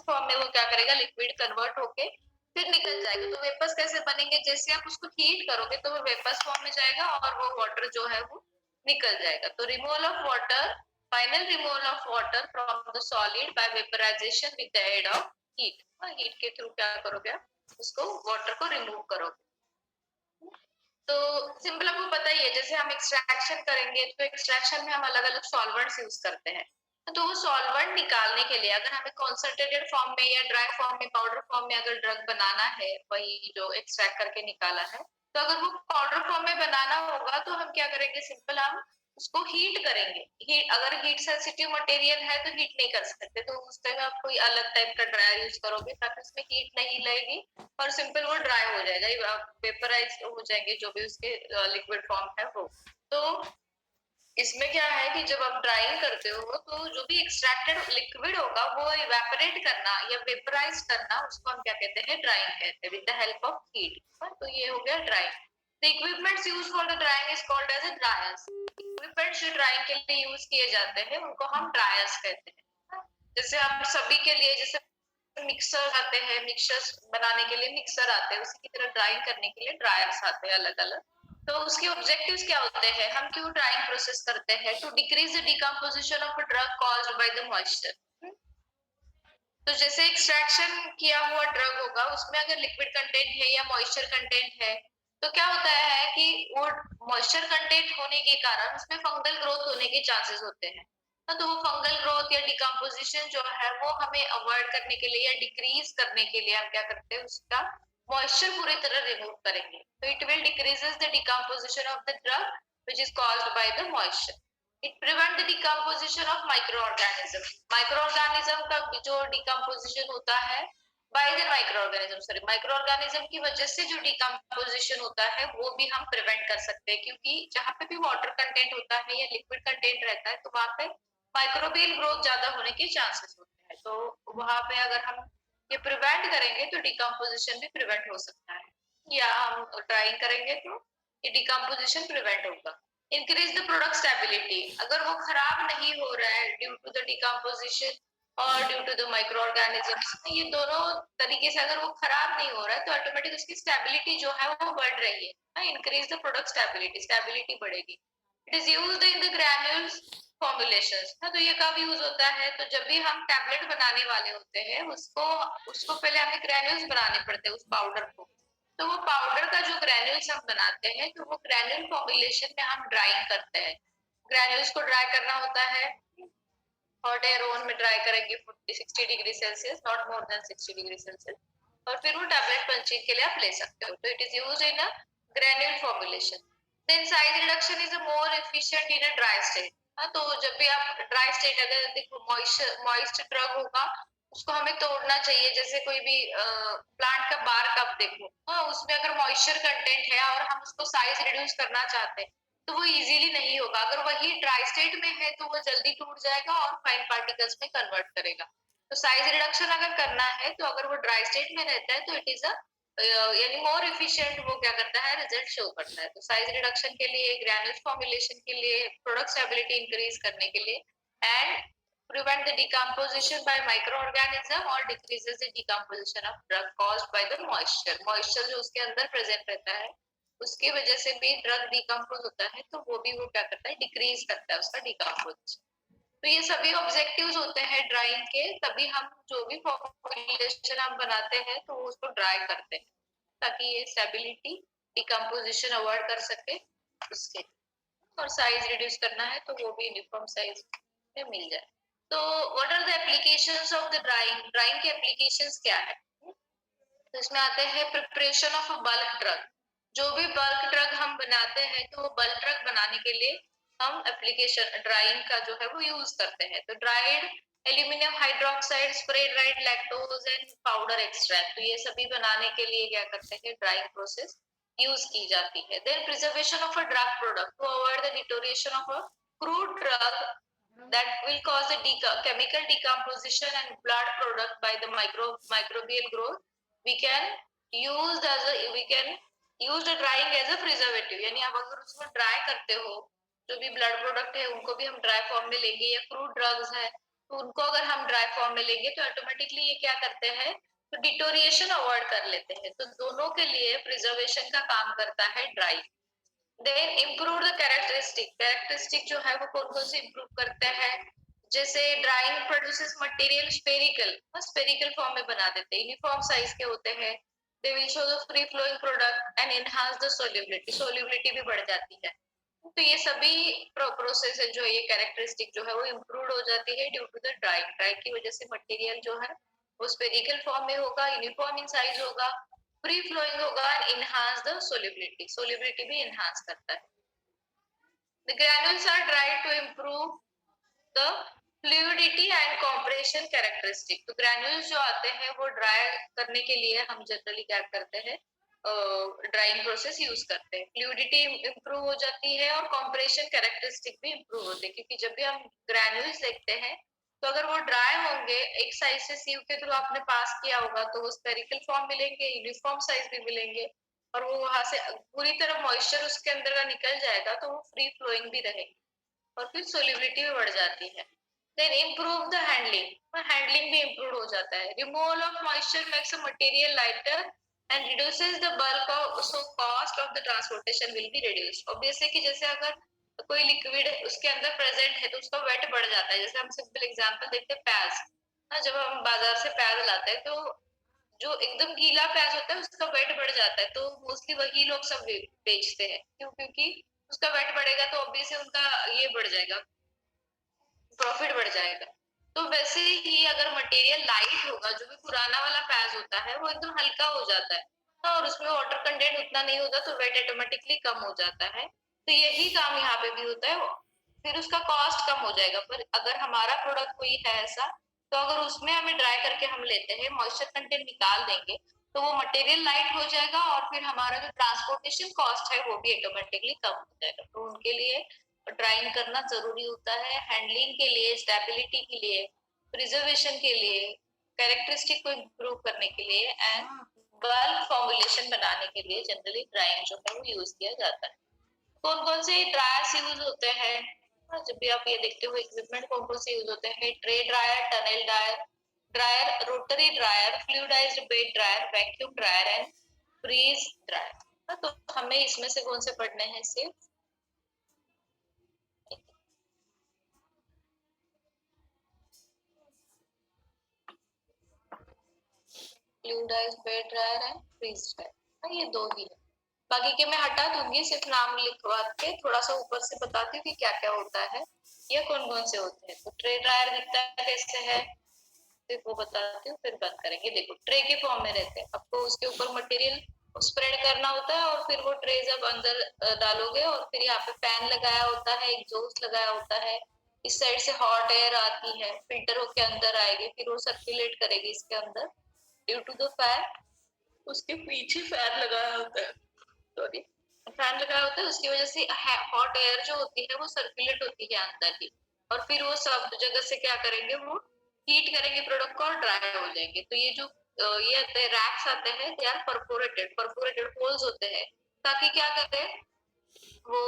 Form में वो क्या करेगा, लिक्विड कन्वर्ट होके फिर निकल जाएगा। तो वेपर्स कैसे बनेंगे, जैसे आप उसको हीट करोगे तो वो वेपर्स फॉर्म में जाएगा और वो वाटर जो है वो निकल जाएगा। तो removal of water, final removal of water from the solid by vaporisation with the aid of heat. Heat के थ्रू क्या करोगे आप, उसको वाटर को रिमूव करोगे। तो सिंपल आपको पता ही है, जैसे हम एक्सट्रैक्शन करेंगे तो एक्सट्रैक्शन में हम अलग अलग सॉल्वेंट्स यूज करते हैं। तो वो सॉल्वेंट निकालने के लिए अगर हमें कॉन्सेंट्रेटेड फॉर्म में या ड्राई फॉर्म में, पाउडर फॉर्म में अगर ड्रग बनाना है, वही जो एक्सट्रैक्ट करके निकाला है, तो अगर वो पाउडर फॉर्म में बनाना होगा तो हम क्या करेंगे, सिंपल हम उसको हीट करेंगे। हीट, अगर हीट सेंसिटिव मटेरियल है तो हीट नहीं कर सकते, तो उस टाइम आप कोई अलग टाइप का ड्रायर यूज करोगे ताकि उसमें हीट नहीं लगेगी और सिंपल वो ड्राई हो जाएगा, वेपराइज हो जाएंगे जो भी उसके लिक्विड फॉर्म है वो। तो इसमें क्या है कि जब आप ड्राइंग करते हो तो जो भी एक्सट्रैक्टेड लिक्विड होगा वो इवेपोरेट करना या वेपराइज करना, उसको हम क्या कहते हैं, ड्राइंग कहते हैं, with the help of heat. तो ये हो गया drying. The equipments used for the drying is called as a dryers. Equipments जो ड्राइंग के लिए यूज किए जाते हैं उनको हम ड्रायर्स कहते हैं। जैसे आप सभी के लिए, जैसे मिक्सर आते हैं, मिक्सर्स बनाने के लिए मिक्सर आते हैं, उसी की तरह ड्राइंग करने के लिए ड्रायर्स आते हैं अलग अलग। तो उसके ऑब्जेक्टिव्स क्या होते हैं, हम क्यों ड्राइंग प्रोसेस करते हैं, to decrease the decomposition of a drug caused by the moisture. तो जैसे एक्सट्रैक्शन किया हुआ ड्रग होगा उसमें अगर लिक्विड कंटेंट है या मॉइस्चर कंटेंट है, तो क्या होता है कि वो मॉइस्चर कंटेंट होने के कारण उसमें फंगल ग्रोथ होने के चांसेस होते हैं। तो वो फंगल ग्रोथ या डिकम्पोजिशन जो है वो हमें अवॉइड करने के लिए या डिक्रीज करने के लिए हम क्या करते हैं, उसका मॉइस्चर पूरी तरह रिमूव करेंगे। तो it will decreases the decomposition of the drug which is caused by the moisture. It prevent the decomposition of micro organism. Micro organism का जो डिकम्पोजिशन होता है by the micro organism, sorry, micro organism की वजह से जो decomposition होता है वो भी हम प्रिवेंट कर सकते हैं, क्योंकि जहाँ पे भी वाटर कंटेंट होता है या लिक्विड कंटेंट रहता है तो वहां पे माइक्रोबियल ग्रोथ ज्यादा होने के चांसेस होते हैं। तो वहां पे अगर हम ये प्रिवेंट करेंगे तो डिकम्पोजिशन भी प्रिवेंट हो सकता है, या हम ड्राइंग करेंगे तो ये डिकम्पोजिशन प्रिवेंट होगा। इंक्रीज द प्रोडक्ट स्टेबिलिटी, अगर वो खराब नहीं हो रहा है ड्यू टू द डिकम्पोजिशन और due to the microorganisms, ये दोनों तरीके से अगर वो खराब नहीं हो रहा है तो ऑटोमेटिक उसकी स्टेबिलिटी जो है वो बढ़ रही है। Increase the product stability, stability बढ़ेगी। It is used in the granules formulations. तो ये कब यूज होता है, तो जब भी हम टैबलेट बनाने वाले होते हैं उसको उसको पहले हमें ग्रैन्यूल्स बनाने पड़ते हैं उस पाउडर को। तो वो पाउडर का जो ग्रैन्यूल्स हम बनाते हैं तो वो ग्रैन्यूल फॉर्मुलेशन में हम ड्राइंग करते हैं। ग्रैन्यूल्स को ड्राई करना होता है, हॉट एयर ओवन में ड्राई करेंगे 60 degree Celsius, not more than 60 degree Celsius, और फिर वो टैबलेट पंचिंग के लिए आप ले सकते हो। तो it is used in a granule formulation. Then size reduction is a more efficient in a dry state. तो जब भी आप ड्राई स्टेट, अगर देखो मॉइस्ट ड्रग होगा उसको हमें तोड़ना चाहिए, जैसे कोई भी प्लांट का बार्क आप देखो, उसमें अगर मॉइस्चर कंटेंट है और हम उसको साइज रिड्यूस करना चाहते हैं तो वो इजीली नहीं होगा। अगर वही ड्राई स्टेट में है तो वो जल्दी टूट जाएगा और फाइन पार्टिकल्स में कन्वर्ट करेगा। तो साइज रिडक्शन अगर करना है तो अगर वो ड्राई स्टेट में रहता है तो इट इज अ यानी मोर एफिशिएंट, वो क्या करता है, रिजल्ट शो करता है। तो साइज रिडक्शन के लिए, ग्रैन्यूल फॉर्मुलेशन के लिए, प्रोडक्ट स्टेबिलिटी इंक्रीज करने के लिए, and prevent the decomposition by microorganism or decreases the decomposition of drug caused by the moisture। moisture जो उसके अंदर प्रेजेंट रहता है उसकी वजह से भी ड्रग डिकम्पोज होता है, तो वो भी वो क्या करता है, डिक्रीज करता है उसका डिकम्पोजिशन। तो ये सभी ऑब्जेक्टिव्स होते हैं ड्राइंग के, तभी हम जो भी फॉर्मुलेशन हम बनाते हैं तो उसको ड्राई करते हैं ताकि ये स्टेबिलिटी, डिकम्पोजिशन अवॉइड कर सके उसके। और साइज रिड्यूस करना है तो वो भी यूनिफॉर्म साइज में मिल जाए। तो what are the applications of the drying, drying के एप्लीकेशंस क्या है, तो इसमें आते हैं preparation of a bulk drug. जो भी बल्क ड्रग हम बनाते हैं तो वो बल्क ड्रग बनाने के लिए हम एप्लीकेशन ड्राइंग का जो है वो यूज करते हैं। तो dried aluminium hydroxide, spray dried lactose and powder extract, तो ये सभी बनाने के लिए क्या करते हैं, ड्राइंग प्रोसेस यूज की जाती है। Then preservation of a drug product, to avoid the deterioration of a crude drug that will cause the chemical decomposition and blood product by the microbial growth, we can we can use the drying as a preservative। यानी आप अगर उसको dry करते हो, जो भी blood product है उनको भी हम ड्राई फॉर्म में लेंगे, या क्रूड ड्रग्स है तो उनको अगर हम ड्राई फॉर्म में लेंगे तो ऑटोमेटिकली ये क्या करते हैं, तो डिटोरिएशन अवॉइड कर लेते हैं। तो दोनों के लिए प्रिजर्वेशन का काम करता है dry. Then improve the characteristic जो है वो कौन कौन से इम्प्रूव करते हैं, जैसे drying produces material spherical form में बना देते हैं, यूनिफॉर्म साइज के होते हैं। They will show the free flowing product and enhance the solubility भी बढ़ जाती है। तो ये सभी प्रोसेस है जो ये कैरेक्टरिस्टिक जो है वो इम्प्रूव हो जाती है ड्यू टू द ड्राइंग की वजह से मटेरियल जो है वो स्पेरिकल फॉर्म में होगा, यूनिफॉर्म इन साइज होगा, फ्री फ्लोइंग होगा एंड इनहांस द सोलिबिलिटी भी इनहांस करता है। The granules are dried to improve the fluidity and compression characteristic. तो ग्रैन्युल्स जो आते हैं वो ड्राई करने के लिए हम जनरली क्या करते हैं, ड्राइंग प्रोसेस यूज करते हैं। फ्लूइडिटी इंप्रूव हो जाती है और कॉम्प्रेशन कैरेक्टरिस्टिक भी इंप्रूव होते हैं, क्योंकि जब भी हम ग्रैन्युल्स देखते हैं तो अगर वो ड्राई होंगे, एक साइज से सीव के थ्रू आपने पास किया होगा तो वो स्पेरिकल फॉर्म मिलेंगे, यूनिफॉर्म साइज भी मिलेंगे, और वो वहां से पूरी तरह मॉइस्चर उसके अंदर का निकल जाएगा तो वो फ्री फ्लोइंग भी रहेगी और फिर सोलिबिलिटी भी बढ़ जाती है। देन इम्प्रूव द हैंडलिंग भी इम्प्रूव हो जाता है। Removal of moisture makes a material lighter and reduces the bulk of, so cost of the transportation will be reduced. Obviously कि जैसे अगर कोई लिक्विड उसके अंदर प्रेजेंट है तो उसका वेट बढ़ जाता है। जैसे हम सिंपल एग्जांपल देखते हैं प्याज, जब हम बाजार से प्याज लाते हैं तो जो एकदम गीला प्याज होता है उसका वेट बढ़ जाता है, तो मोस्टली वही लोग सब बेचते हैं। क्यों? क्योंकि उसका वेट बढ़ेगा तो ऑब्वियसली उनका ये बढ़ जाएगा, प्रॉफिट बढ़ जाएगा। तो वैसे ही अगर मटेरियल लाइट होगा, जो भी पुराना वाला प्याज होता है वो एकदम हल्का हो जाता है, और उसमें वाटर कंटेंट उतना नहीं होता तो वेट ऑटोमेटिकली कम हो जाता है। तो यही काम यहाँ पे भी होता है, फिर उसका कॉस्ट कम हो जाएगा। पर अगर हमारा प्रोडक्ट कोई है ऐसा, तो अगर उसमें हमें ड्राई करके हम लेते हैं, मॉइस्चर कंटेंट निकाल देंगे, तो वो मटेरियल लाइट हो जाएगा और फिर हमारा जो ट्रांसपोर्टेशन कॉस्ट है वो भी ऑटोमेटिकली कम हो जाएगा। तो उनके लिए ड्राइंग करना जरूरी होता है, हैंडलिंग के लिए, स्टेबिलिटी के लिए, प्रिजर्वेशन के लिए, कैरेक्टरिस्टिक को इम्प्रूव करने के लिए एंड बल्क फॉर्मुलेशन बनाने के लिए जनरली ड्राइंग जो है वो यूज किया जाता है। कौन कौन से ड्रायर्स यूज होते हैं, जब भी आप ये देखते हो इक्विपमेंट कौन कौन से यूज होते हैं, tray dryer, tunnel dryer, dryer, rotary dryer, fluidised bed dryer, vacuum dryer and freeze dryer. तो हमें इसमें से कौन से पढ़ने हैं सिर्फ fluidised bed dryer and freeze dryer, ये दो ही है। बाकी के मैं हटा दूंगी, सिर्फ नाम लिखवा के थोड़ा सा ऊपर से बताती हूँ कि क्या क्या होता है, ये कौन कौन से होते हैं। तो ट्रे ड्रायर दिखता है कैसे है, सिर्फ वो बताती हूँ फिर बंद करेंगे। देखो ट्रे के फॉर्म में रहते हैं, आपको उसके ऊपर मटेरियल स्प्रेड करना होता है और फिर वो ट्रे जब अंदर डालोगे और फिर यहाँ पे फैन लगाया होता है, एग्जॉस्ट लगाया होता है, इस साइड से हॉट एयर आती है, फिल्टर होके अंदर आएगी, फिर वो सर्कुलेट करेगी इसके अंदर ड्यू टू द फैन। उसके पीछे फैन लगाया होता है, सॉरी, फैन लगाया होता है, उसकी वजह से हॉट एयर जो होती है वो सर्कुलेट होती है अंदर ही, और फिर वो सब जगह से क्या करेंगे, वो हीट करेंगे प्रोडक्ट को और ड्राई हो जाएंगे। तो ये जो ये रैक्स आते हैं, दे आर परफोरेटेड होल्स होते हैं, ताकि क्या करें, वो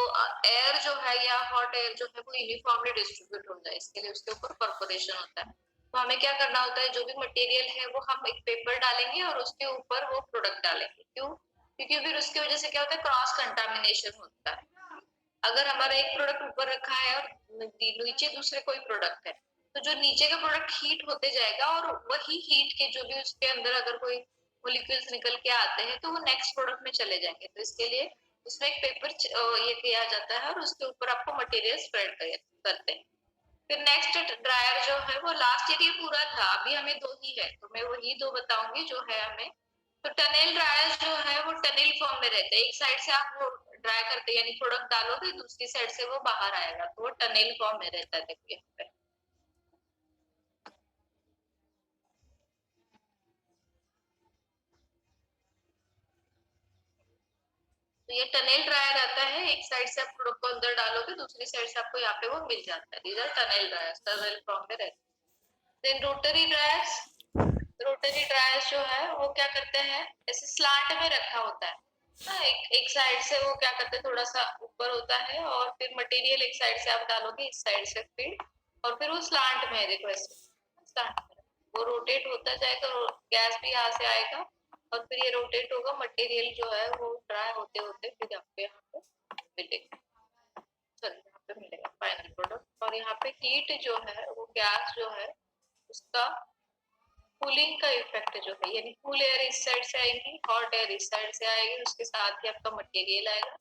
एयर जो है या हॉट एयर जो है वो यूनिफॉर्मली डिस्ट्रीब्यूट हो जाए, इसके लिए उसके ऊपर परफोरेशन होता है। तो हमें क्या करना होता है, जो भी मटेरियल है वो हम एक पेपर डालेंगे और उसके ऊपर वो प्रोडक्ट डालेंगे। क्यों? क्योंकि फिर उसकी वजह से क्या होता है, क्रॉस कंटामिनेशन होता है। अगर हमारा एक प्रोडक्ट ऊपर रखा है और नीचे दूसरे कोई प्रोडक्ट है, तो जो नीचे का प्रोडक्ट हीट होते जाएगा और वही हीट के जो भी उसके अंदर अगर कोई मोलिक्यूल्स निकल के आते हैं तो वो नेक्स्ट प्रोडक्ट में चले जाएंगे। तो इसके लिए उसमें एक पेपर ये किया जाता है और उसके ऊपर आपको मटेरियल स्प्रेड करते हैं। फिर नेक्स्ट ड्रायर जो है वो लास्ट ईयर ये पूरा था, अभी हमें दो ही है तो मैं वही दो बताऊंगी जो है हमें। तो टनल ड्रायर जो है वो टनल फॉर्म में रहते हैं, एक साइड से आप वो ड्राई करते यानी प्रोडक्ट डालोगे, दूसरी साइड से वो बाहर आएगा, तो वो टनल फॉर्म में रहता है। देखिए यहाँ पे तो ये टनल ड्रायर आता है, एक साइड से आप प्रोडक्ट को अंदर डालोगे, दूसरी साइड से आपको यहाँ पे वो मिल जाता है। These are tunnel dryers, tunnel form में रहते हैं। देन रोटरी ड्रायर्स जो है वो क्या करते हैं, ऐसे स्लांट में रखा होता है ना, एक साइड से वो क्या करते हैं, थोड़ा सा ऊपर होता है और फिर मटेरियल एक साइड से आप डालोगे, इस साइड से फिर और फिर वो स्लांट में है, देखो ऐसे स्लांट में वो रोटेट होता जाएगा, गैस भी यहाँ से आएगा और फिर ये रोटेट होगा, मटेरियल जो है वो ड्राई होते होते फिर आपको यहाँ पे मिलेगा, चलिए यहाँ पे मिलेगा फाइनल प्रोडक्ट। और यहाँ पे हीट जो है वो गैस जो है उसका कूलिंग का इफेक्ट जो है, यानी कूल एयर इस साइड से आएगी, हॉट एयर इस साइड से आएगी, उसके साथ ही आपका मटेरियल आएगा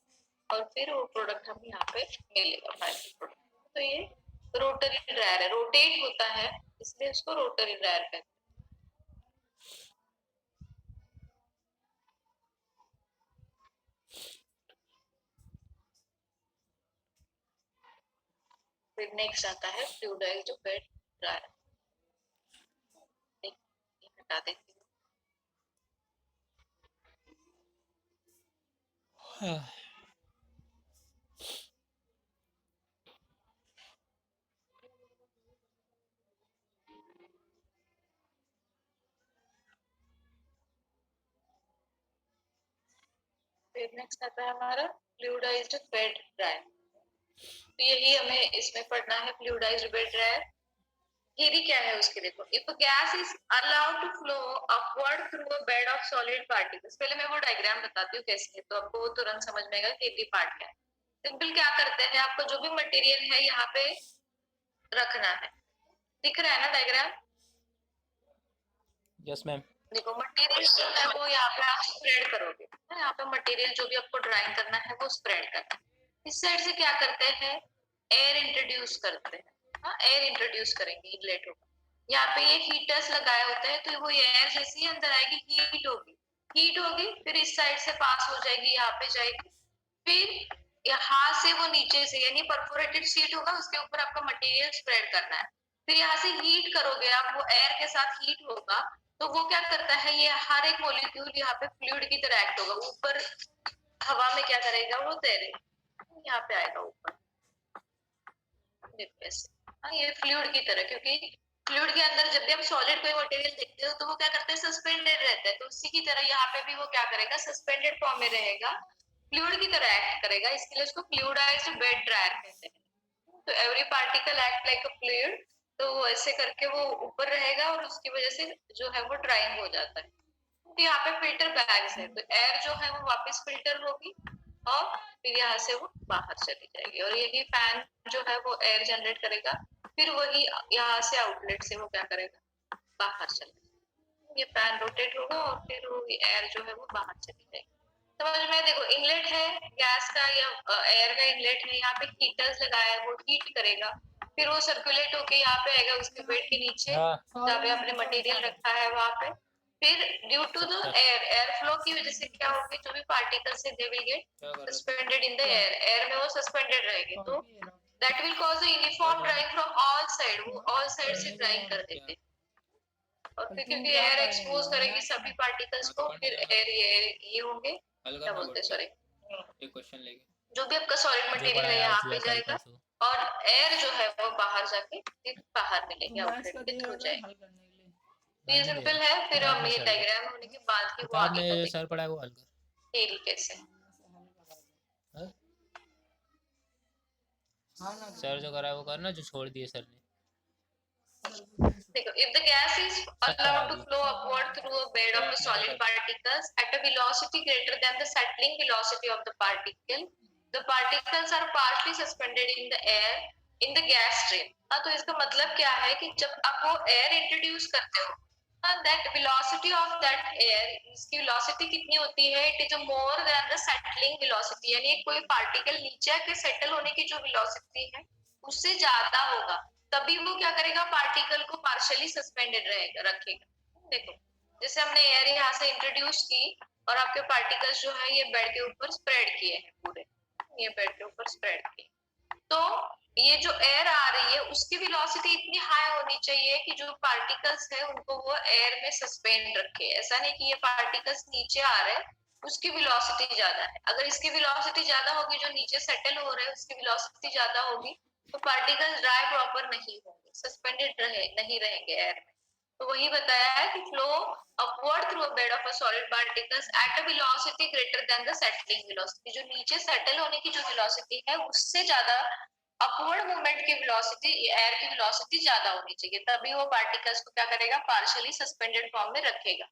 और फिर वो प्रोडक्ट हमें यहाँ पे मिलेगा फाइनल प्रोडक्ट। तो ये रोटरी ड्रायर है, रोटेट होता है इसलिए उसको रोटरी ड्रायर कहते हैं। फिर नेक्स्ट आता है फ्लूइडाइज्ड वेट ड्रायर, हटा देती हूँ। फिर नेक्स्ट आता है हमारा फ्लूइडाइज्ड बेड ड्रायर। तो यही हमें इसमें पढ़ना है, फ्लूइडाइज्ड बेड ड्रायर थियरी क्या है उसकी, देखो if gas is allowed to flow upward through a bed of solid particles, पहले मैं वो डायग्राम बताती हूँ कैसे है तो आपको वो तुरंत समझ में आएगा थियरी पार्ट क्या है। सिंपल क्या करते हैं, आपको जो भी मटेरियल है यहाँ पे रखना है, दिख रहा है ना डायग्राम? Yes ma'am. देखो मटेरियल जो है वो यहाँ पे आप स्प्रेड करोगे, यहाँ पे मटेरियल जो भी आपको ड्राइंग करना है वो स्प्रेड करना है। इस साइड से क्या करते हैं, एयर इंट्रोड्यूस करते हैं, हाँ एयर इंट्रोड्यूस करेंगे, इनलेट होगा, यहाँ पे ये हीटर्स लगाए होते हैं तो वो एयर जैसे ही अंदर आएगी हीट होगी फिर इस साइड से पास हो जाएगी, यहाँ पे जाएगी, फिर यहाँ से वो नीचे से यानी परफोरेटेड शीट होगा उसके ऊपर आपका मटेरियल स्प्रेड करना है, फिर यहाँ से हीट करोगे आप, वो एयर के साथ हीट होगा तो वो क्या करता है, ये हर एक मॉलिक्यूल यहाँ पे फ्लूइड की तरह एक्ट होगा, ऊपर हवा में क्या करेगा वो तैरे, यहाँ पे आएगा ऊपर, हाँ ये फ्लूइड की तरह, क्योंकि फ्लूइड के अंदर जब भी आप सॉलिड कोई मटेरियल देखते हो तो वो क्या करते हैं, सस्पेंडेड रहता है, तो उसी की तरह यहाँ पे भी वो क्या करेगा, सस्पेंडेड फॉर्म में रहेगा, फ्लूइड की तरह एक्ट करेगा, इसके लिए उसको फ्लूइडाइज्ड बेड ड्रायर कहते हैं। तो एवरी पार्टिकल एक्ट लाइक अ फ्लूइड, तो ऐसे करके वो ऊपर रहेगा और उसकी वजह से जो है वो ड्राइंग हो जाता है। तो यहाँ पे फिल्टर बैग्स है, तो एयर जो है वो वापस फिल्टर होगी और फिर यहाँ से वो बाहर चली जाएगी, और यही फैन जो है वो एयर जनरेट करेगा, फिर वही यहाँ से आउटलेट से वो क्या करेगा, बाहर चलेगा, ये फैन रोटेट होगा और फिर वो एयर जो है वो बाहर चली जाएगी। समझ में? देखो इनलेट है गैस का या एयर का इनलेट है, यहाँ पे हीटर्स लगाया है, वो हीट करेगा, फिर वो सर्कुलेट होके यहाँ पे आएगा उसके बेड के नीचे जहाँ पे आपने मटेरियल रखा है वहां पे, फिर due to the air flow की वजह से क्या होगी, जो भी पार्टिकल्स है they will get suspended in the air में वो सस्पेंडेड रहेंगे, तो that will cause a uniform drying from all side, वो ऑल साइड से ड्राइंग कर देते हैं, और फिर क्योंकि एयर एक्सपोज करेगी सभी पार्टिकल्स को, फिर एयर ये होंगे, क्या बोलते हैं, सॉरी एक क्वेश्चन लेके जो भी आपका सॉलिड मटेरियल है यहाँ पे जाएगा और एयर जो है वो बाहर जाके फिर बाहर मिलेगी, आउटलेट के थ्रू जाएगी। ये सिंपल है, फिर हम ये डायग्राम होने के बाद ही वो आगे का सर पढ़ा है वो हल कर ये कैसे सर जो करा है वो करना, जो छोड़ दिए सर ने। देखो if the gas is allowed to flow upward through a bed of a solid particles at a velocity greater than the settling velocity of the particle, the particles are partially suspended in the air in the gas stream। हाँ तो इसका मतलब क्या है कि जब आप वो एयर इंट्रोड्यूस करते हो, that velocity of that air, इसकी velocity कितनी होती है, it is more than the settling velocity, यानी कोई पार्टिकल नीचे आके सेटल होने की जो velocity है उससे ज्यादा होगा, तभी वो क्या करेगा, पार्टिकल को पार्शियली सस्पेंडेड रहेगा, रखेगा। देखो जैसे हमने एयर यहाँ से इंट्रोड्यूस की और आपके पार्टिकल्स जो है ये बेड के ऊपर स्प्रेड किए हैं पूरे, ये बेड के ऊपर स्प्रेड किए, तो ये जो एयर आ रही है उसकी वेलोसिटी इतनी हाई होनी चाहिए कि जो पार्टिकल्स है उनको वो एयर में सस्पेंड रखे, ऐसा नहीं कि ये पार्टिकल्स नीचे आ रहे हैं उसकी वेलोसिटी ज्यादा है, अगर इसकी वेलोसिटी ज्यादा होगी, जो नीचे सेटल हो रहे हैं उसकी वेलोसिटी ज्यादा होगी, तो पार्टिकल्स ड्राई प्रॉपर नहीं होंगे, सस्पेंडेड नहीं रहेंगे एयर में। तो वही बताया है कि flow upward through a bed of a solid particles at a velocity greater than the settling velocity, जो नीचे सेटल होने की जो वेलोसिटी है उससे ज्यादा अपवर्ड मूवमेंट की वेलोसिटी, एयर की वेलोसिटी ज्यादा होनी चाहिए, तभी वो पार्टिकल्स को क्या करेगा, पार्शियली सस्पेंडेड फॉर्म में रखेगा।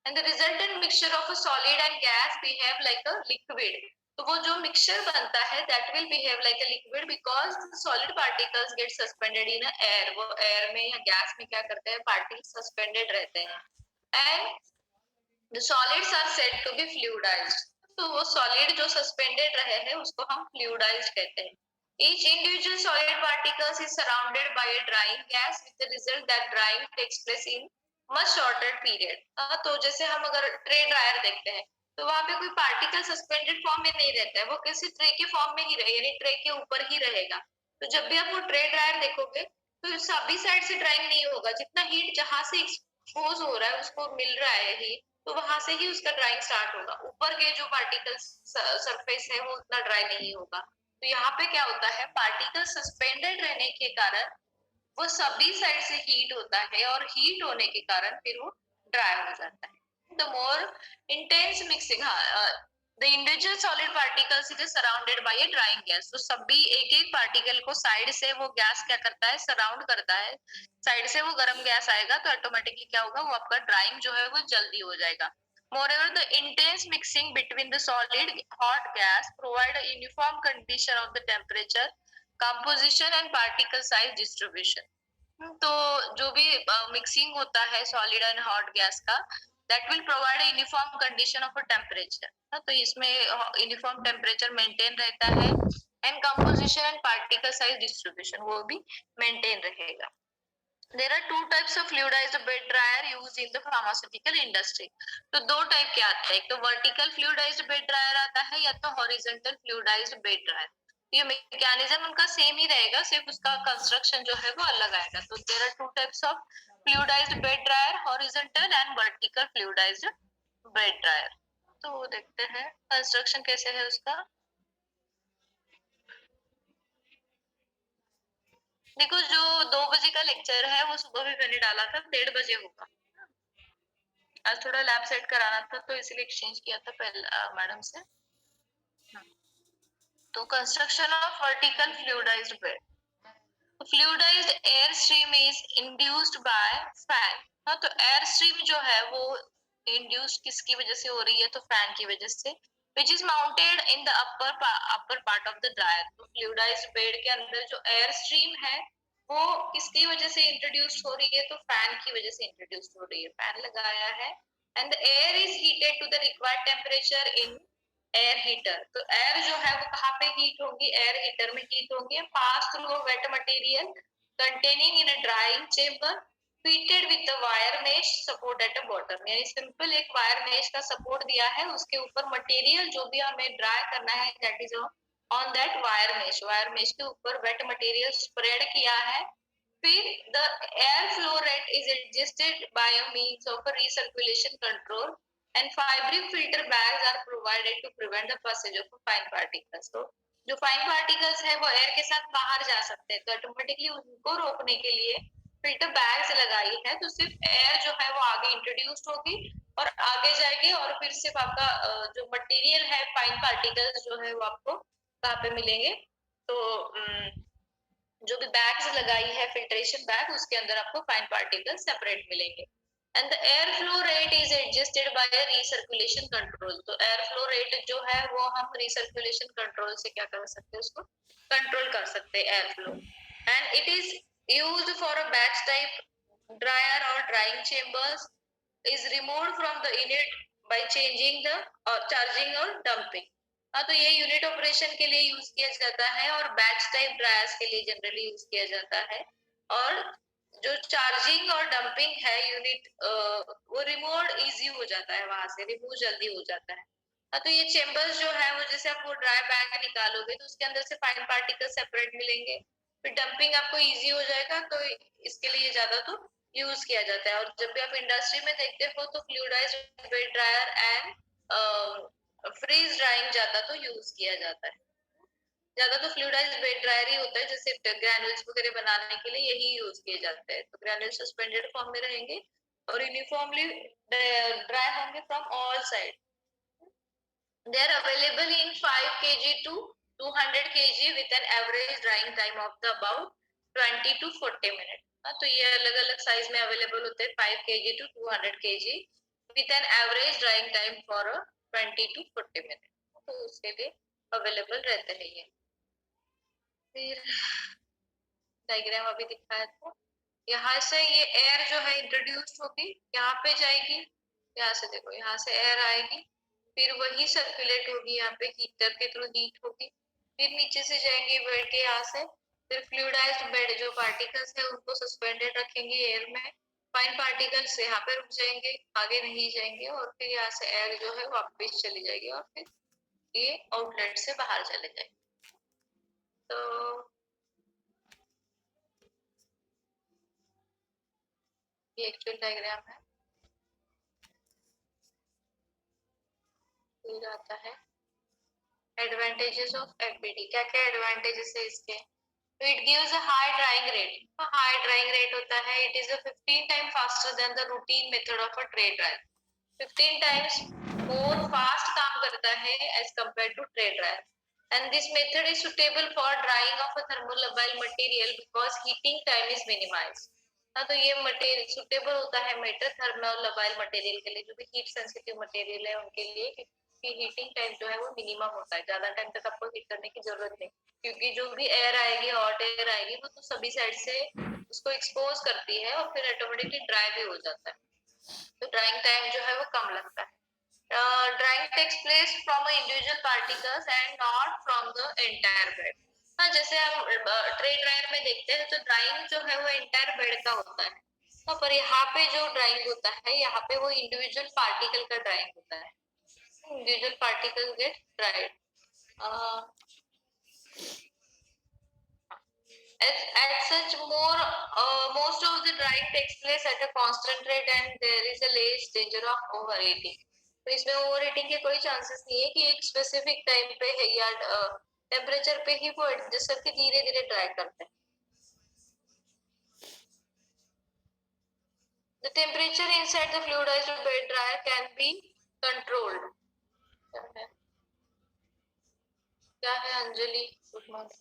And the resultant mixture of a solid and gas behave like a liquid, तो वो जो मिक्सचर बनता है that will behave like a liquid because solid particles get suspended in air, वो एयर में या गैस में क्या करते हैं, पार्टिकल्स सस्पेंडेड रहते हैं। And the solids are said to be fluidised, तो वो सॉलिड जो सस्पेंडेड रहे हैं उसको हम फ्लूइडाइज्ड कहते हैं। Each individual solid particles is surrounded by a drying gas with the result that drying takes place in much shorter period. तो जैसे हम अगर ट्रे ड्रायर देखते हैं तो वहां पे कोई पार्टिकल सस्पेंडेड फॉर्म में नहीं रहता है, वो किसी ट्रे के फॉर्म में ही रहे, यानी ट्रे के ऊपर ही रहेगा। तो जब भी आप वो ट्रे ड्रायर देखोगे तो सभी साइड से ड्राइंग नहीं होगा, जितना हीट जहां से एक्सपोज हो रहा है उसको मिल रहा है हीट, तो वहां से ही उसका ड्राइंग स्टार्ट होगा। ऊपर के जो पार्टिकल्स सरफेस है वो उतना ड्राई नहीं होगा। तो यहाँ पे क्या होता है, पार्टिकल सस्पेंडेड रहने के कारण वो सभी साइड से हीट होता है और हीट होने के कारण फिर वो ड्राई हो जाता है। The more intense mixing, the individual solid particles is surrounded by A drawing gas, तो सभी एक एक पार्टिकल को साइड से वो गैस क्या करता है, सराउंड करता है। साइड से वो गर्म गैस आएगा तो ऑटोमेटिकली क्या होगा, वो आपका ड्राइंग जो है वो जल्दी हो जाएगा। Moreover, the intense mixing between the solid hot gas provide a uniform condition of the temperature, composition and particle size distribution. तो जो भी मिक्सिंग होता है सॉलिड एंड हॉट गैस का, that will provide a uniform condition of a temperature, तो इसमें uniform temperature maintain रहता है and composition and particle size distribution वो भी मेंटेन रहेगा। There are two types of fluidized bed dryer used in the pharmaceutical industry. तो दो type के आते हैं, एक तो वर्टिकल फ्लूइडाइज्ड बेड ड्रायर आता है या तो हॉरिजॉन्टल फ्लूइडाइज्ड बेड ड्रायर। ये मैकेनिज्म उनका सेम ही रहेगा, सिर्फ उसका कंस्ट्रक्शन जो है वो अलग आएगा। तो there are two types of fluidised bed dryer, horizontal and vertical fluidised bed dryer. तो देखते हैं कंस्ट्रक्शन कैसे है उसका। देखो जो 2 बजे का लेक्चर है वो सुबह भी मैंने डाला था, 1:30 बजे होगा। आज थोड़ा लैब सेट कराना था तो इसलिए एक्सचेंज किया था पहले मैडम से। तो construction of vertical fluidised bed, fluidised air stream is induced by fan. हाँ, तो एयर स्ट्रीम जो है वो इंड्यूस्ड किसकी वजह से हो रही है, तो फैन की वजह से, which is mounted in the upper part of the dryer। तो फ्लूइडाइज्ड बेड के अंदर जो एयर स्ट्रीम है वो किसकी वजह से इंट्रोड्यूस हो रही है, तो फैन की वजह से इंट्रोड्यूस हो रही है, फैन लगाया है। And the air is heated to the required temperature in air heater, तो एयर जो है वो कहाँ पे हीट होगी, एयर हीटर में हीट होगी। Pass through a wet material containing in a drying chamber fitted with the wire mesh support at the bottom, यानी सिंपल एक वायर मेश का सपोर्ट दिया है, उसके ऊपर मटेरियल जो भी हमें ड्राई करना है that is on that wire mesh के ऊपर वेट मटेरियल स्प्रेड किया है। फिर the air flow rate is adjusted by a means of a recirculation control and fabric filter bags are provided to prevent the passage of fine particles। तो जो fine particles है वो air के साथ बाहर जा सकते हैं, तो ऑटोमेटिकली उनको रोकने के लिए फिल्टर बैग्स लगाई है, तो सिर्फ एयर जो है वो आगे इंट्रोड्यूस होगी और आगे जाएगी और फिर सिर्फ आपका जो मटेरियल है फाइन पार्टिकल्स जो है वो आपको वहां पे मिलेंगे। तो जो भी बैग्स लगाई है फिल्ट्रेशन बैग उसके अंदर आपको फाइन पार्टिकल्स सेपरेट मिलेंगे। And the air flow rate is adjusted by a recirculation control, तो एयर फ्लो रेट जो है वो हम रीसर्कुलेशन कंट्रोल से क्या कर सकते हैं, उसको कंट्रोल कर सकते हैं air flow. And it is used for a batch type dryer और drying chambers, is removed from the unit by changing the charging और dumping। हाँ, तो ये यूनिट ऑपरेशन के लिए यूज किया जाता है और बैच टाइप ड्रायर्स के लिए जनरली यूज किया जाता है। और जो चार्जिंग और डंपिंग है यूनिट वो रिमूव इजी हो जाता है, वहां से रिमूव जल्दी हो जाता है। हाँ, तो ये चेंबर्स जो है वो जैसे आप वो ड्राई बैग निकालोगे तो उसके अंदर से फाइन पार्टिकल सेपरेट मिलेंगे, फिर डंपिंग आपको इजी हो जाएगा, तो इसके लिए ज्यादा तो यूज किया जाता है। और जब भी आप इंडस्ट्री में देखते हो तो fluidised bed dryer and freeze drying ज्यादा तो यूज किया जाता है। ज्यादा तो फ्लूइडाइज्ड बेड ड्रायर ही होता है, जैसे ग्रैन्यूल्स वगैरह बनाने के लिए यही यूज किए जाते हैं। तो ग्रैन्यूल्स सस्पेंडेड फॉर्म में रहेंगे और यूनिफॉर्मली ड्राई होंगे from all side. They are available in 5 kg to 200 kg with an average drying time of the about 20 to 40 minutes. तो ये अलग अलग साइज में अवेलेबल होते हैं 5 kg to 200 kg with an average drying time for 20 to 40 minutes. तो उसके लिए अवेलेबल रहते हैं ये. फिर डायग्राम अभी दिखाया था. यहाँ से ये एयर जो है इंट्रोड्यूस होगी, यहाँ पे जाएगी, यहाँ से देखो यहाँ से एयर आएगी, फिर वही सर्कुलेट होगी, यहाँ पे हीटर के थ्रू हीट होगी, फिर नीचे से जाएंगे बेड के यहाँ से, फिर फ्लूइडाइज्ड बेड जो पार्टिकल्स है उनको सस्पेंडेड रखेंगे एयर में, फाइन पार्टिकल्स यहाँ पे रुक जाएंगे, आगे नहीं जाएंगे, और फिर यहाँ से एयर जो है वापस चली जाएगी और फिर ये आउटलेट से बाहर चले जाएंगे. तो ये एक्चुअल डायग्राम है. फिर आता है एडवांटेजेस ऑफ एफबीडी. क्या क्या एडवांटेजेस है इसके? तो it gives a high drying rate. High drying rate होता है. It is a 15 time faster than the routine method of a tray dryer. 15 times more fast काम करता है as compare to tray dryer. And this method is suitable for drying of a thermolabile material because heating time is minimised. हाँ, तो ये material suitable होता है method थर्मोलबाइल material के लिए, जो भी हीट सेंसिटिव मटेरियल है उनके लिए, क्योंकि हीटिंग टाइम जो है वो मिनिमम होता है. ज्यादा टाइम तक आपको हीट करने की जरूरत नहीं, क्योंकि जो भी एयर आएगी, हॉट एयर आएगी, वो तो सभी साइड से उसको एक्सपोज करती है और फिर ऑटोमेटिकली ड्राई भी हो जाता है. तो ड्राइंग टाइम जो है वो कम लगता है. Drying takes place from individual particles and not from the entire bed. हाँ, जैसे हम ट्रे ड्रायर में देखते हैं तो ड्राइंग जो है वो एंटायर बेड का होता है. तो पर यहाँ पे जो ड्राइंग होता है, यहाँ पे वो इंडिविजुअल पार्टिकल का ड्राइंग होता है. Individual particle gate dried. As such, most of the drying takes place at a constant rate and there is a less danger of overheating. तो इसमें ओवरहीटिंग के कोई चांसेस नहीं है कि एक स्पेसिफिक टाइम पे है या टेम्परेचर पे ही वो एडजस्ट करके धीरे धीरे ड्राई करते हैं. The temperature inside the fluidized bed dryer can be controlled. क्या है अंजलि? Good morning.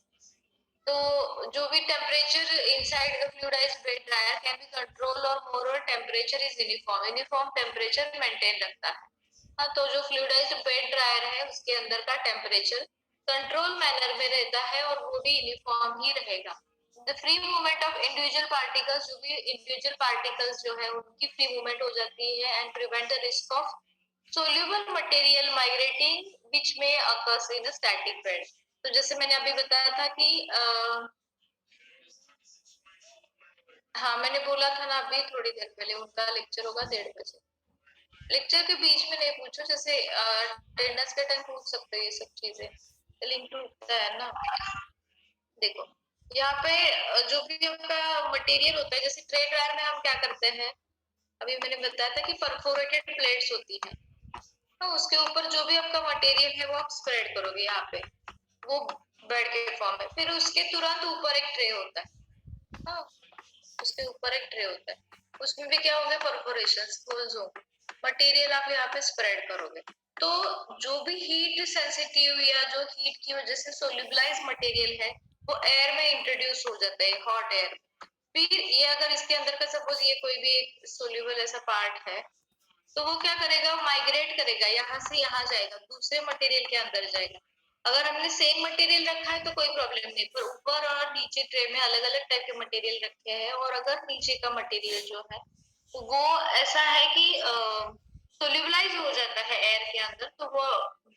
तो जो भी temperature inside the fluidised bed dryer can be control और more temperature is uniform temperature maintain रखता है. हाँ, तो जो फ्लूइडाइज्ड बेड ड्रायर है उसके अंदर का टेम्परेचर कंट्रोल मैनर में रहता है और वो भी यूनिफॉर्म ही रहेगा. The free movement of individual particles, जो भी इंडिविजुअल पार्टिकल्स जो है उनकी फ्री मूवमेंट हो जाती है and prevent the risk of soluble material migrating which may occurs in a static bed. तो जैसे मैंने अभी बताया था कि हाँ, मैंने बोला था ना अभी थोड़ी देर पहले उनका लेक्चर होगा 1:30 बजे. लेक्चर के बीच में नहीं पूछो, जैसे अटेंडेंस के टाइम पूछ सकते हो ये सब चीजें, लिंक टूटता है ना. देखो यहाँ पे जो भी आपका मटेरियल होता है, जैसे ट्रे ड्रायर में हम क्या करते हैं, अभी मैंने बताया था कि परफोरेटेड प्लेट्स होती है. तो उसके ऊपर जो भी आपका मटेरियल है वो आप स्प्रेड करोगे यहाँ पे, वो बेड के फॉर्म में. फिर उसके तुरंत ऊपर एक ट्रे होता है. हाँ, उसके ऊपर एक ट्रे होता है, उसमें भी क्या होंगे, परफोरेशंस, होल्स होंगे. मटेरियल आप यहाँ पे स्प्रेड करोगे तो जो भी हीट सेंसिटिव या जो हीट की वजह से सोल्यूबलाइज मटेरियल है वो एयर में इंट्रोड्यूस हो जाता है, हॉट एयर. फिर ये अगर इसके अंदर का सपोज ये कोई भी एक सोल्यूबल ऐसा पार्ट है, तो वो क्या करेगा, माइग्रेट करेगा, यहाँ से यहाँ जाएगा, दूसरे मटेरियल के अंदर जाएगा. अगर हमने सेम मटेरियल रखा है तो कोई प्रॉब्लम नहीं, पर ऊपर और नीचे ट्रे में अलग अलग टाइप के मटेरियल रखे हैं और अगर नीचे का मटेरियल जो है वो ऐसा है कि सोल्यूबलाइज हो जाता है एयर के अंदर, तो वो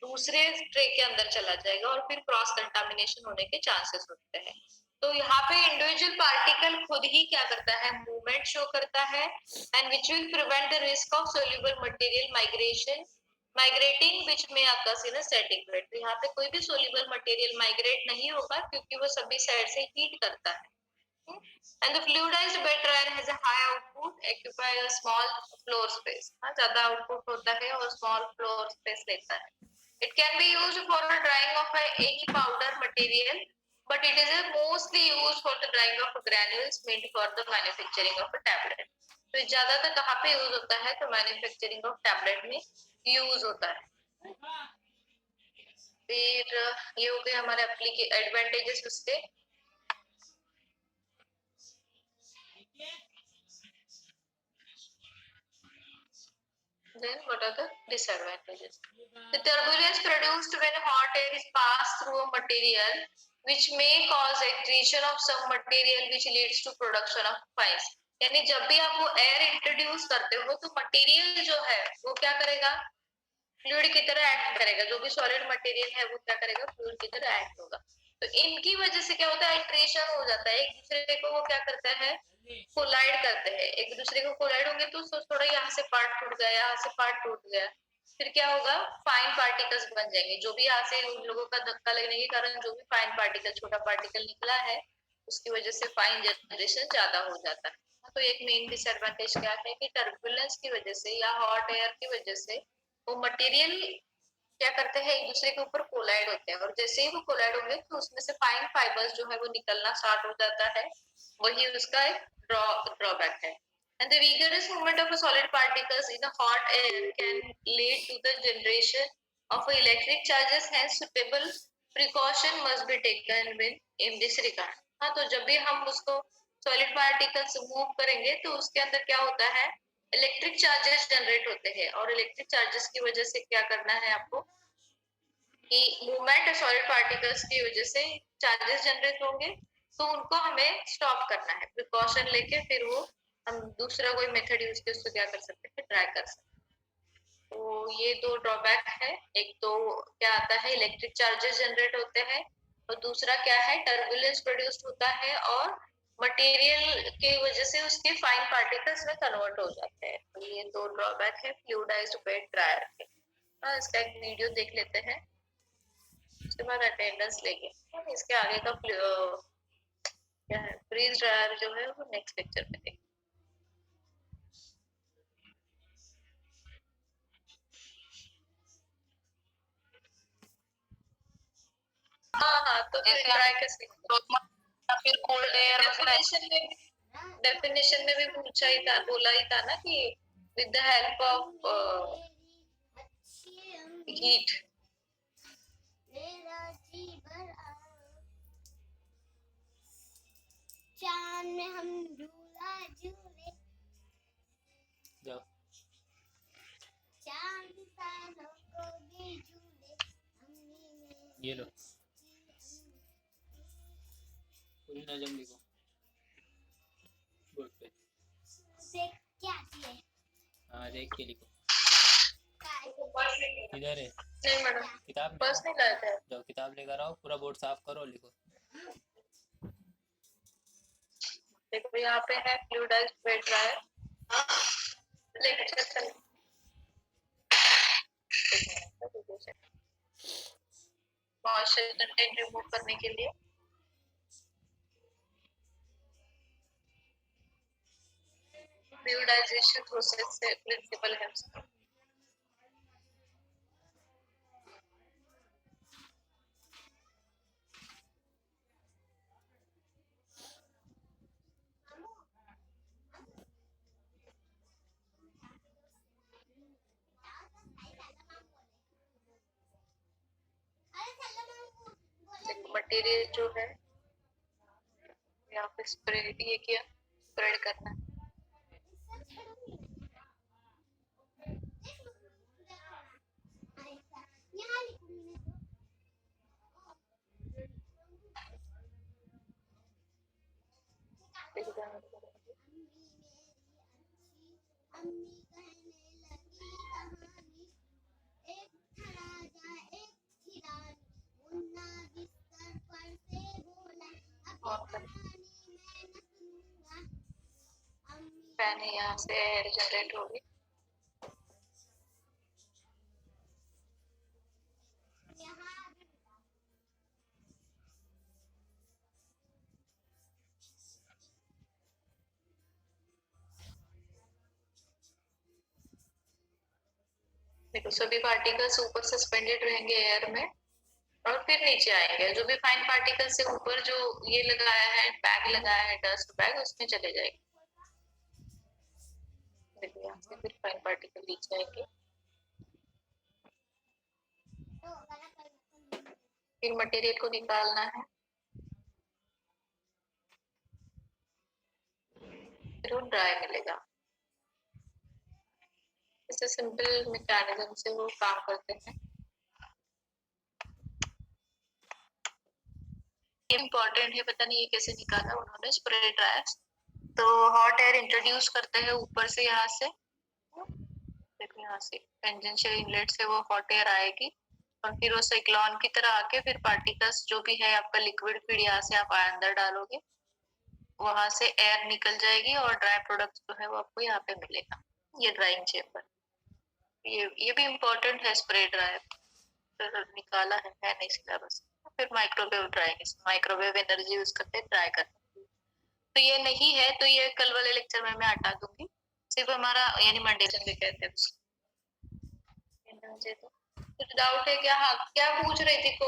दूसरे ट्रे के अंदर चला जाएगा और फिर क्रॉस कंटामिनेशन होने के चांसेस होते हैं. तो यहाँ पे इंडिविजुअल पार्टिकल खुद ही क्या करता है, मूवमेंट शो करता है and which will prevent the risk of soluble material migrating which में occurs in a static bed. तो यहाँ पे कोई भी सोल्यूबल मटेरियल माइग्रेट नहीं होगा क्योंकि वो सभी साइड से हीट करता है. And the fluidized bed dryer has a high output, occupy a small floor space. हाँ, ज्यादा आउटपुट होता है और small floor space लेता है. It can be used for the drying of any powder material, but it is mostly used for the drying of granules meant for the manufacturing of a tablet. तो ज्यादातर कहाँ पे use होता है, तो manufacturing of tablet में use होता है. फिर ये हो गए हमारे एडवांटेजेस उसके। Then what are the disadvantages? The turbulence produced when hot air is passed through a material which may cause accretion of some material which leads to production of fines. यानी जब भी आप वो एयर इंट्रोड्यूस करते हो तो material जो है वो क्या करेगा, फ्लूइड की तरह एक्ट करेगा। जो भी सॉलिड मटेरियल है वो क्या करेगा, फ्लूइड की तरह एक्ट होगा। तो इनकी वजह से क्या होता है, अल्ट्रेशन हो जाता है, एक दूसरे को वो क्या करता है, कोलाइड करते हैं। एक दूसरे को कोलाइड होंगे तो थोड़ा यहाँ से पार्ट टूट गया, यहाँ से पार्ट टूट गया, फिर क्या होगा, फाइन पार्टिकल्स बन जाएंगे। जो भी यहाँ से उन लोगों का धक्का लगने के कारण जो भी फाइन पार्टिकल, छोटा पार्टिकल निकला है, उसकी वजह से फाइन जनरेशन ज्यादा हो जाता है। तो एक मेन डिसएडवांटेज क्या है कि टर्बुलेंस की वजह से या हॉट एयर की वजह से वो मटेरियल क्या करते हैं, एक दूसरे के ऊपर कोलाइड होते हैं, और जैसे ही वो कोलाइड होंगे तो उसमें से फाइन फाइबर्स जो है वो निकलना स्टार्ट हो जाता है। वही उसका एक ड्रॉबैक है। And the vigorous movement of a solid particles in a hot air can lead to the generation of electric charges. Hence, suitable precaution must be taken in this regard. हाँ, तो जब भी हम उसको सॉलिड पार्टिकल्स मूव करेंगे तो उसके अंदर क्या होता है, इलेक्ट्रिक चार्जेस जनरेट होते हैं, और इलेक्ट्रिक चार्जेस की वजह से क्या करना है आपको कि मूवमेंट सॉलिड पार्टिकल्स की वजह से चार्जेस जनरेट होंगे, तो उनको हमें स्टॉप करना है, प्रिकॉशन लेके फिर वो हम दूसरा कोई मेथड यूज के उसको क्या कर सकते हैं, ट्राई कर सकते हैं। तो ये दो ड्रॉबैक है, एक तो क्या आता है, इलेक्ट्रिक चार्जेस जनरेट होते हैं, और दूसरा क्या है, टर्बुलेंस प्रोड्यूस होता है, और मटेरियल की वजह से उसके फाइन पार्टिकल्स में कन्वर्ट हो जाते हैं। तो ये दो ड्रॉबैक है फ्लूइडाइज्ड वेट ड्रायर के। इसका एक वीडियो देख लेते हैं, उसके बाद अटेंडेंस लेंगे। इसके आगे का क्या है, फ्रीज ड्रायर जो है वो नेक्स्ट लेक्चर में देखेंगे। हाँ, तो फिर ट्राई कैसे, फिर कोल्ड एयर डेफिनेशन में भी पूछा ही था, बोला ही था ना कि with the help of heat. चांद में हम झूला झूले, जाओ चांद तारों को भी झूले, ये लो पूरी नजम लिखो बोर्ड पे। देख क्या चाहिए, हाँ देख के लिखो। काय? किधर है नहीं मैडम, किताब? बस नहीं लाया था। जाओ किताब लेकर आओ, पूरा बोर्ड साफ करो, लिखो। देखो यहाँ पे है फ्लूइडाइज्ड वेट ड्रायर, लेक्चर चल मॉइस्चर कंटेंट रिमूव करने के लिए। फ्लूइडाइजेशन प्रोसेस से प्रिंसिपल है उसका। मटेरियल जो है यहाँ पे स्प्रेड ये किया, स्प्रेड करना है। फैन है, यहाँ से एयर जनरेट होगी। देखो सभी पार्टिकल्स ऊपर सस्पेंडेड रहेंगे एयर में, और फिर नीचे आएंगे। जो भी फाइन पार्टिकल से ऊपर जो ये लगाया है, बैग लगाया है, डस्ट बैग, उसमें चले जाएंगे। देखो यहाँ से फिर फाइन पार्टिकल नीचे आएंगे। फिर मटेरियल को निकालना है, फिर वो ड्राई मिलेगा। इससे सिंपल मैकेनिज्म से वो काम करते हैं। ये इम्पोर्टेंट है, पता नहीं ये कैसे निकाला उन्होंने स्प्रे ड्रायर्स। तो हॉट एयर इंट्रोड्यूस करते हैं ऊपर से, यहाँ से देखो, यहाँ से इंजन से इनलेट से वो हॉट एयर आएगी और फिर वो साइक्लोन की तरह आके फिर पार्टिकल्स जो भी है आपका लिक्विड, फिर यहाँ से आप अंदर डालोगे, वहां से एयर निकल जाएगी और ड्राई प्रोडक्ट जो है वो आपको यहाँ पे मिलेगा। ये ड्राइंग चेम्बर, ये भी इम्पोर्टेंट है स्प्रे ड्रायर। फिर निकाला है नहीं सिलेबस। फिर microwave drawing, microwave energy use करते ड्राई करते। तो ये नहीं है तो ये कल वाले लेक्चर में मैं हटा दूंगी, सिर्फ हमारा यानी मंडे भी कहते हैं उसको। तो डाउट है क्या? हाँ, क्या पूछ रही थी?